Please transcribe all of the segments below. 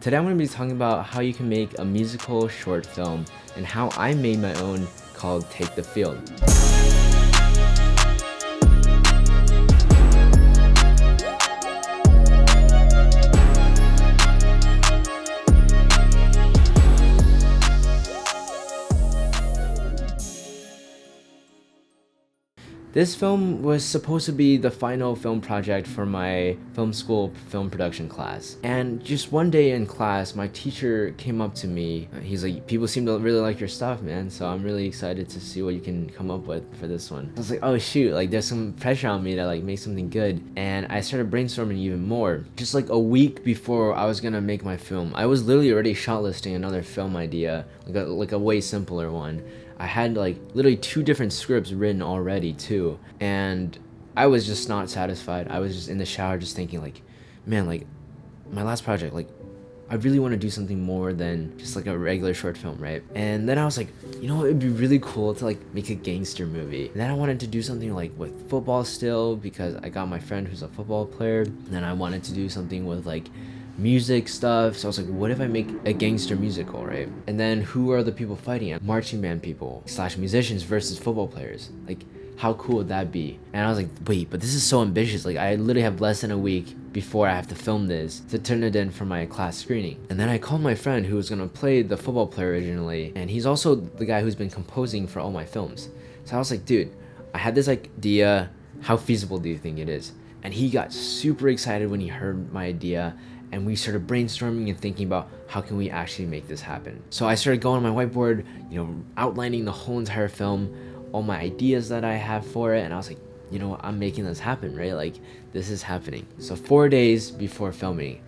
Today I'm going to be talking about how you can make a musical short film and how I made my own called Take the Field. This film was supposed to be the final film project for my film school film production class. And just one day in class, my teacher came up to me. He's like, people seem to really like your stuff, man. So I'm really excited to see what you can come up with for this one. I was like, oh shoot, like there's some pressure on me to like make something good. And I started brainstorming even more. Just like a week before I was gonna make my film, I was literally already shortlisting another film idea, like a way simpler one. I had like literally 2 different scripts written already too, and I was just not satisfied. I was just in the shower just thinking like, man, like my last project, like I really want to do something more than just like a regular short film, right? And then I was like, you know, it'd be really cool to like make a gangster movie. And then I wanted to do something like with football still, because I got my friend who's a football player. And then I wanted to do something with like music stuff. So I was like, what if I make a gangster musical, right? And then who are the people fighting? Marching band people / musicians versus football players. Like, how cool would that be? And I was like, wait, but this is so ambitious. Like, I literally have less than a week before I have to film this to turn it in for my class screening. And then I called my friend who was gonna play the football player originally, and he's also the guy who's been composing for all my films. So I was like, dude, I had this idea. How feasible do you think it is? And he got super excited when he heard my idea, and we started brainstorming and thinking about how can we actually make this happen. So I started going on my whiteboard, outlining the whole entire film, all my ideas that I have for it, and I was like, you know what, I'm making this happen, right? Like, this is happening. So 4 days before filming,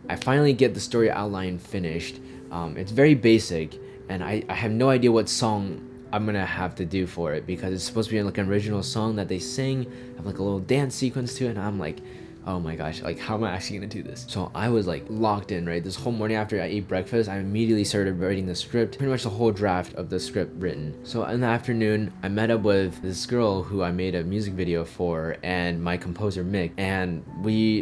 I finally get the story outline finished. It's very basic, and I have no idea what song I'm gonna have to do for it, because it's supposed to be like an original song that they sing, have like a little dance sequence to it, and I'm like, oh my gosh, like how am I actually gonna do this? So I was like locked in, right? This whole morning after I ate breakfast, I immediately started writing the script, pretty much the whole draft of the script written. So in the afternoon, I met up with this girl who I made a music video for, and my composer Mick, and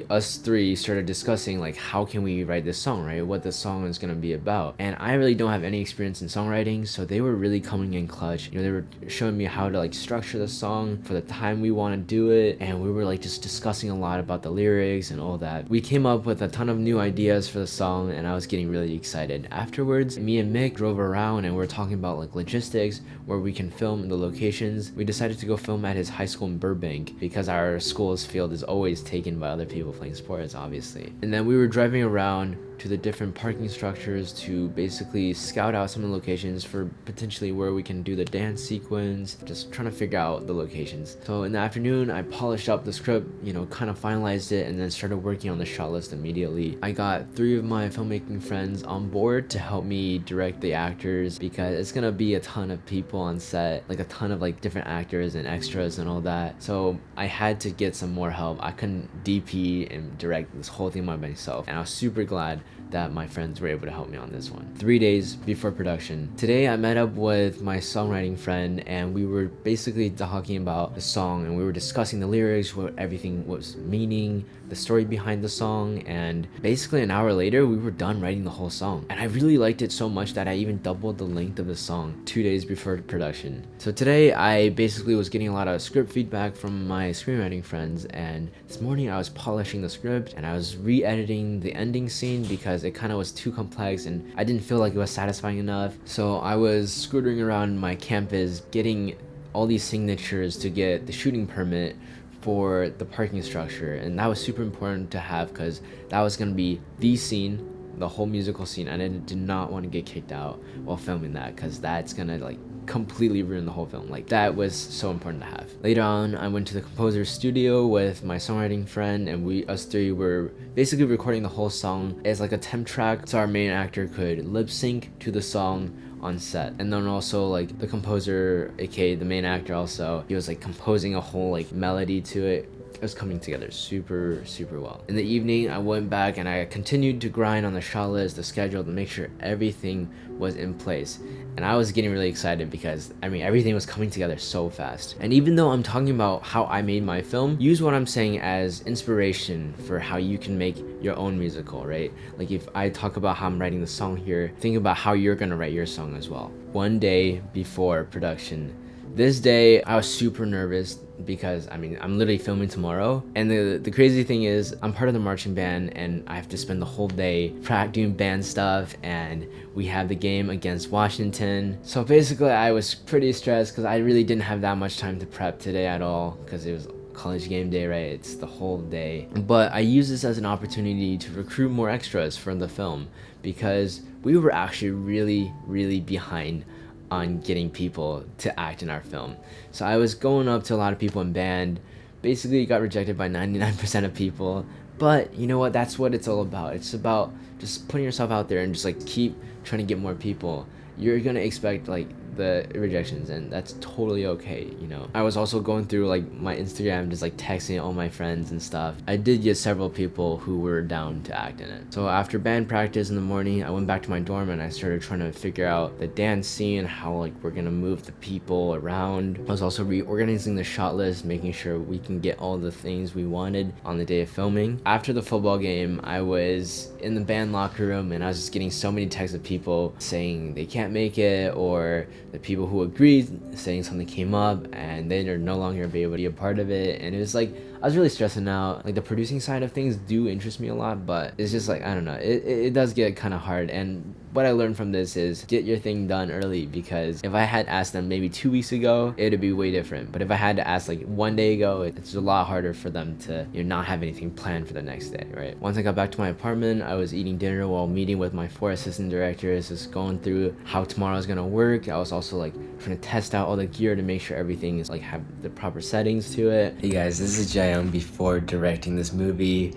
us three started discussing like how can we write this song, right? What the song is gonna be about. And I really don't have any experience in songwriting, so they were really coming in clutch. They were showing me how to like structure the song for the time we want to do it, and we were like just discussing a lot about the lyrics and all that. We came up with a ton of new ideas for the song, and I was getting really excited. Afterwards, me and Mick drove around and we were talking about like logistics, where we can film the locations. We decided to go film at his high school in Burbank, because our school's field is always taken by other people playing sports, obviously. And then we were driving around to the different parking structures to basically scout out some of the locations for potentially where we can do the dance sequence, just trying to figure out the locations. So in the afternoon, I polished up the script, kind of finalized it, and then started working on the shot list immediately. I got 3 of my filmmaking friends on board to help me direct the actors, because it's gonna be a ton of people on set, like a ton of like different actors and extras and all that. So I had to get some more help. I couldn't DP and direct this whole thing by myself, and I was super glad that my friends were able to help me on this one. 3 days before production. Today I met up with my songwriting friend, and we were basically talking about the song, and we were discussing the lyrics, what everything was meaning, the story behind the song, and basically an hour later we were done writing the whole song. And I really liked it so much that I even doubled the length of the song 2 days before production. So today I basically was getting a lot of script feedback from my screenwriting friends, and this morning I was polishing the script and I was re-editing the ending scene because it kind of was too complex and I didn't feel like it was satisfying enough. So I was scootering around my campus getting all these signatures to get the shooting permit for the parking structure, and that was super important to have because that was going to be the scene, the whole musical scene, and I did not want to get kicked out while filming that, because that's gonna like completely ruin the whole film. Like, that was so important to have. Later on, I went to the composer's studio with my songwriting friend, and us 3 were basically recording the whole song as like a temp track, so our main actor could lip sync to the song on set. And then also the composer, aka the main actor, also he was composing a whole melody to it it was coming together super well. In the evening, I went back and I continued to grind on the shot list, the schedule, to make sure everything was in place. And I was getting really excited because, I mean, everything was coming together so fast. And even though I'm talking about how I made my film, use what I'm saying as inspiration for how you can make your own musical, right? Like if I talk about how I'm writing the song here, think about how you're gonna write your song as well. One day before production, this day I was super nervous because I mean I'm literally filming tomorrow, and the crazy thing is I'm part of the marching band and I have to spend the whole day doing band stuff, and we have the game against Washington. So basically I was pretty stressed because I really didn't have that much time to prep today at all because it was college game day, right? It's the whole day. But I use this as an opportunity to recruit more extras for the film because we were actually really behind on getting people to act in our film. So I was going up to a lot of people in band, basically got rejected by 99% of people. But you know what, that's what it's all about. It's about just putting yourself out there and just like keep trying to get more people. You're gonna expect like the rejections, and that's totally okay, you know. I was also going through like my Instagram, just like texting all my friends and stuff. I did get several people who were down to act in it. So after band practice in the morning, I went back to my dorm and I started trying to figure out the dance scene, how like we're gonna move the people around. I was also reorganizing the shot list, making sure we can get all the things we wanted on the day of filming. After the football game, I was in the band locker room and I was just getting so many texts of people saying they can't make it, or the people who agreed saying something came up and they are no longer able to be a part of it. And it was like I was really stressing out. Like the producing side of things do interest me a lot, but it's just like I don't know, it does get kind of hard. And what I learned from this is get your thing done early, because if I had asked them maybe 2 weeks ago, it'd be way different. But if I had to ask like 1 day ago, it's a lot harder for them to, you know, not have anything planned for the next day, right? Once I got back to my apartment, I was eating dinner while meeting with my 4 assistant directors, just going through how tomorrow is gonna work. I was also like trying to test out all the gear to make sure everything is like have the proper settings to it. Hey guys, this is Jiayang before directing this movie,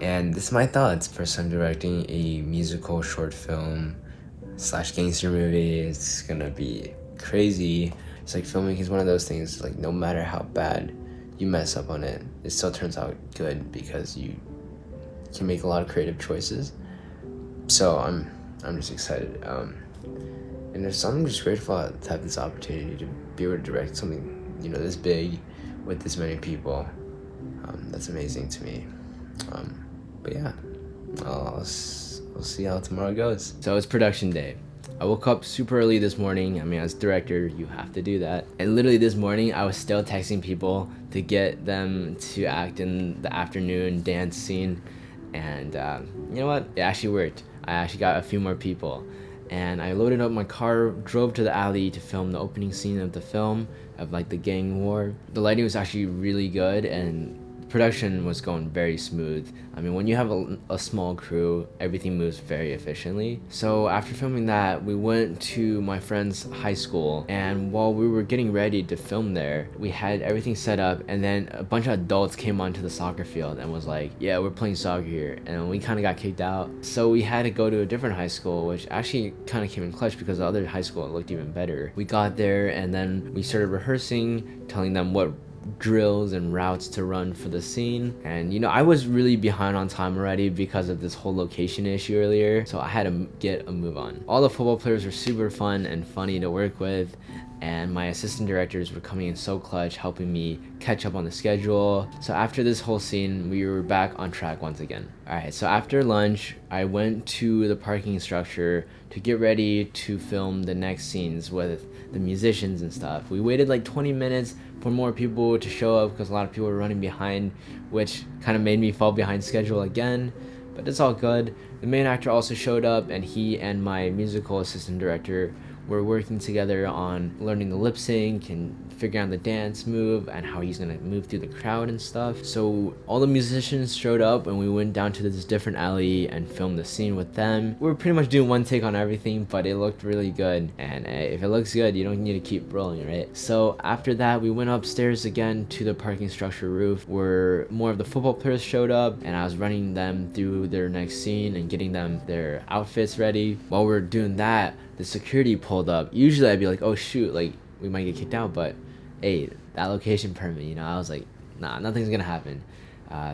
and this is my thoughts. First time directing a musical short film / gangster movie. It's gonna be crazy. It's like filming is one of those things, like no matter how bad you mess up on it, it still turns out good because you can make a lot of creative choices. So I'm just excited. And I'm just grateful to have this opportunity to be able to direct something, you know, this big with this many people. That's amazing to me. But yeah, I'll see how tomorrow goes. So it's production day. I woke up super early this morning. I mean, as director, you have to do that. And literally this morning, I was still texting people to get them to act in the afternoon dance scene. And you know what? It actually worked. I actually got a few more people. And I loaded up my car, drove to the alley to film the opening scene of the film, of like the gang war. The lighting was actually really good, and production was going very smooth. I mean, when you have a small crew, everything moves very efficiently. So after filming that, we went to my friend's high school, and while we were getting ready to film there, we had everything set up, and then a bunch of adults came onto the soccer field and was like, yeah, we're playing soccer here, and we kind of got kicked out. So we had to go to a different high school, which actually kind of came in clutch because the other high school looked even better. We got there and then we started rehearsing, telling them what drills and routes to run for the scene. And you know, I was really behind on time already because of this whole location issue earlier, so I had to get a move on. All the football players were super fun and funny to work with, and my assistant directors were coming in so clutch, helping me catch up on the schedule. So after this whole scene, we were back on track once again. Alright, so after lunch, I went to the parking structure to get ready to film the next scenes with the musicians and stuff. We waited like 20 minutes for more people to show up because a lot of people were running behind, which kind of made me fall behind schedule again, but it's all good. The main actor also showed up, and he and my musical assistant director were working together on learning the lip sync and figuring out the dance move and how he's gonna move through the crowd and stuff. So all the musicians showed up and we went down to this different alley and filmed the scene with them. We were pretty much doing one take on everything, but it looked really good. And if it looks good, you don't need to keep rolling, right? So after that, we went upstairs again to the parking structure roof where more of the football players showed up, and I was running them through their next scene and getting them their outfits ready. While we were doing that, the security pulled up. Usually I'd be like, oh shoot, like we might get kicked out, but hey, that location permit, you know, I was like, nah, nothing's gonna happen.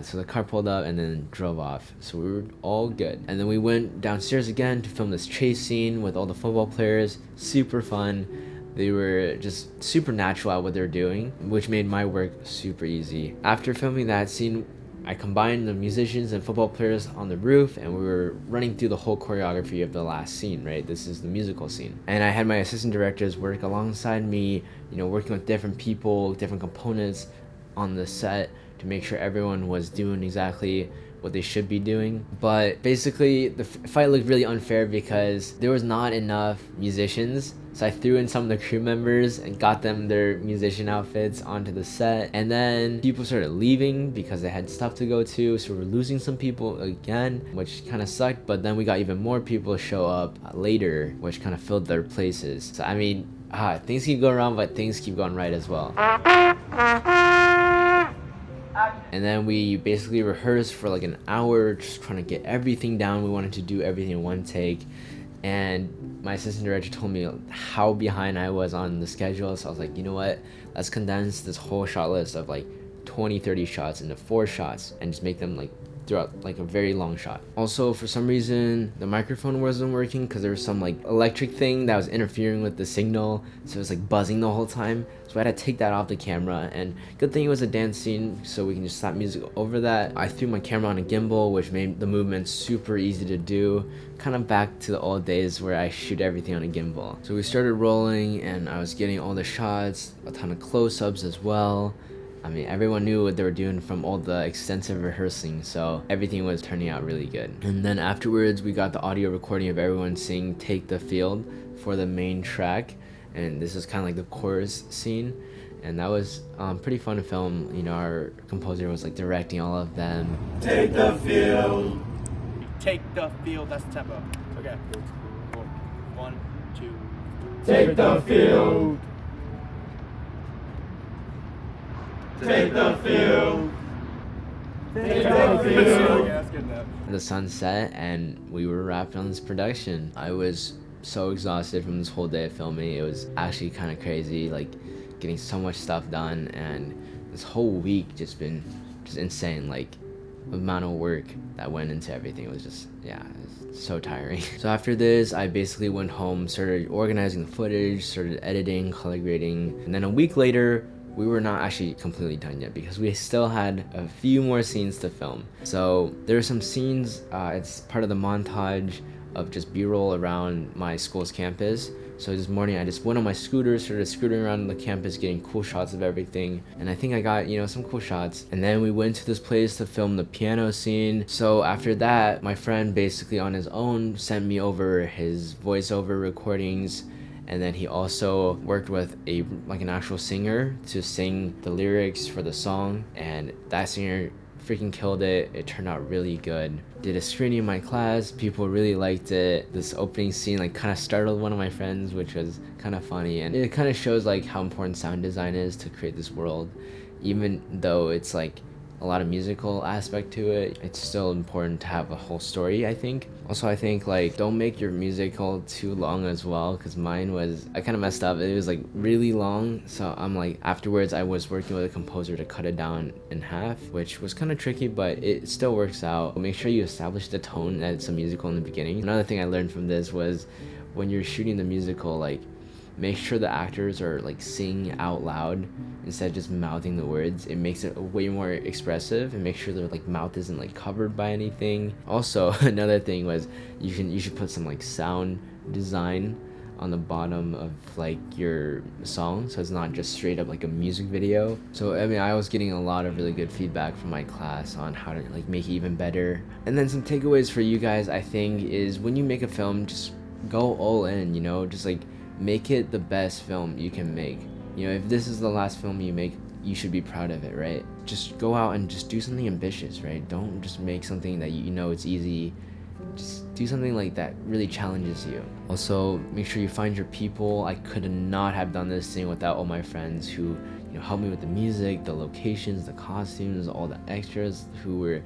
So the car pulled up and then drove off. So we were all good. And then we went downstairs again to film this chase scene with all the football players. Super fun. They were just super natural at what they were doing, which made my work super easy. After filming that scene, I combined the musicians and football players on the roof, and we were running through the whole choreography of the last scene, right? This is the musical scene. And I had my assistant directors work alongside me, working with different people, different components on the set to make sure everyone was doing exactly what they should be doing. But basically, the fight looked really unfair because there was not enough musicians. So I threw in some of the crew members and got them their musician outfits onto the set. And then people started leaving because they had stuff to go to. So we're losing some people again, which kind of sucked. But then we got even more people show up later, which kind of filled their places. So I mean, things keep going wrong, but things keep going right as well. And then we basically rehearsed for like an hour, just trying to get everything down. We wanted to do everything in one take. And my assistant director told me how behind I was on the schedule. So I was like, you know what? Let's condense this whole shot list of like 20-30 shots into 4 shots and just make them like throughout like a very long shot. Also, for some reason, the microphone wasn't working because there was some like electric thing that was interfering with the signal. So it was like buzzing the whole time. So I had to take that off the camera, and good thing it was a dance scene, so we can just slap music over that. I threw my camera on a gimbal, which made the movements super easy to do. Kind of back to the old days where I shoot everything on a gimbal. So we started rolling, and I was getting all the shots, a ton of close-ups as well. I mean, everyone knew what they were doing from all the extensive rehearsing, so everything was turning out really good. And then afterwards, we got the audio recording of everyone singing Take the Field for the main track, and this is kind of like the chorus scene, and that was pretty fun to film. Our composer was like directing all of them. Take the field. Take the field, that's the tempo. Okay. 1, 2. Take the field. Take the field. Take the field. Yeah, that's good enough. The sun set, and we were wrapped on this production. I was so exhausted from this whole day of filming. It was actually kind of crazy, like getting so much stuff done, and this whole week just been insane. Like the amount of work that went into everything. It was just, it was so tiring. So after this, I basically went home, started organizing the footage, started editing, color grading, and then a week later, we were not actually completely done yet because we still had a few more scenes to film. So there are some scenes, it's part of the montage of just b-roll around my school's campus. So this morning I just went on my scooter, started scooting around the campus, getting cool shots of everything. And I think I got, some cool shots. And then we went to this place to film the piano scene. So after that, my friend basically on his own sent me over his voiceover recordings. And then he also worked with an actual singer to sing the lyrics for the song, and that singer freaking killed it. It turned out really good. Did a screening in my class, people really liked it. This opening scene kind of startled one of my friends, which was kind of funny, and it kind of shows how important sound design is to create this world. Even though it's a lot of musical aspect to it, it's still important to have a whole story, I think. Also, I think don't make your musical too long as well, because mine was, I kind of messed up. It was really long, so I'm afterwards I was working with a composer to cut it down in half, which was kind of tricky, but it still works out. Make sure you establish the tone that it's a musical in the beginning. Another thing I learned from this was when you're shooting the musical, make sure the actors are singing out loud instead of just mouthing the words. It makes it way more expressive, and make sure their mouth isn't covered by anything. Also, another thing was you should put some sound design on the bottom of your song, so it's not just straight up a music video. So I mean, I was getting a lot of really good feedback from my class on how to make it even better. And then some takeaways for you guys, I think, is when you make a film, just go all in, just make it the best film you can make. If this is the last film you make, you should be proud of it, right? Just go out and just do something ambitious, right? Don't just make something that it's easy. Just do something that really challenges you. Also, make sure you find your people. I could not have done this thing without all my friends who helped me with the music, the locations, the costumes, all the extras who were,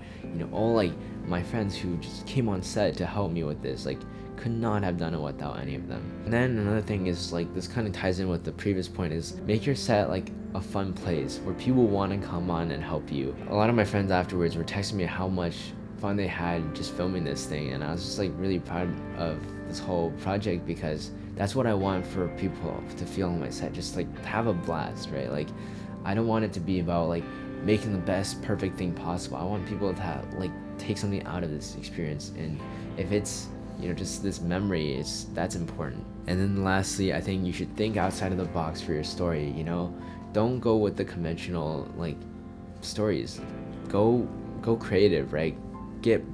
all like my friends who just came on set to help me with this. Like, could not have done it without any of them. And then another thing is, like, this kind of ties in with the previous point, is make your set like a fun place where people want to come on and help you. A lot of my friends afterwards were texting me how much fun they had just filming this thing, and I was just like really proud of this whole project, because that's what I want for people to feel on my set, just like have a blast, right? Like, I don't want it to be about like making the best perfect thing possible. I want people to like take something out of this experience, and if it's just this memory, that's important. And then lastly, I think you should think outside of the box for your story. Don't go with the conventional like stories. Go creative, right?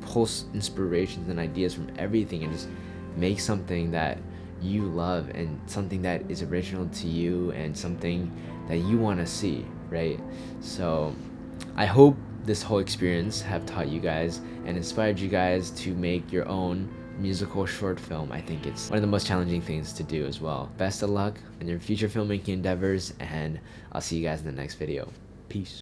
Pull inspirations and ideas from everything, and just make something that you love, and something that is original to you, and something that you want to see, right? So I hope this whole experience have taught you guys and inspired you guys to make your own musical short film. I think it's one of the most challenging things to do as well. Best of luck in your future filmmaking endeavors, and I'll see you guys in the next video. Peace.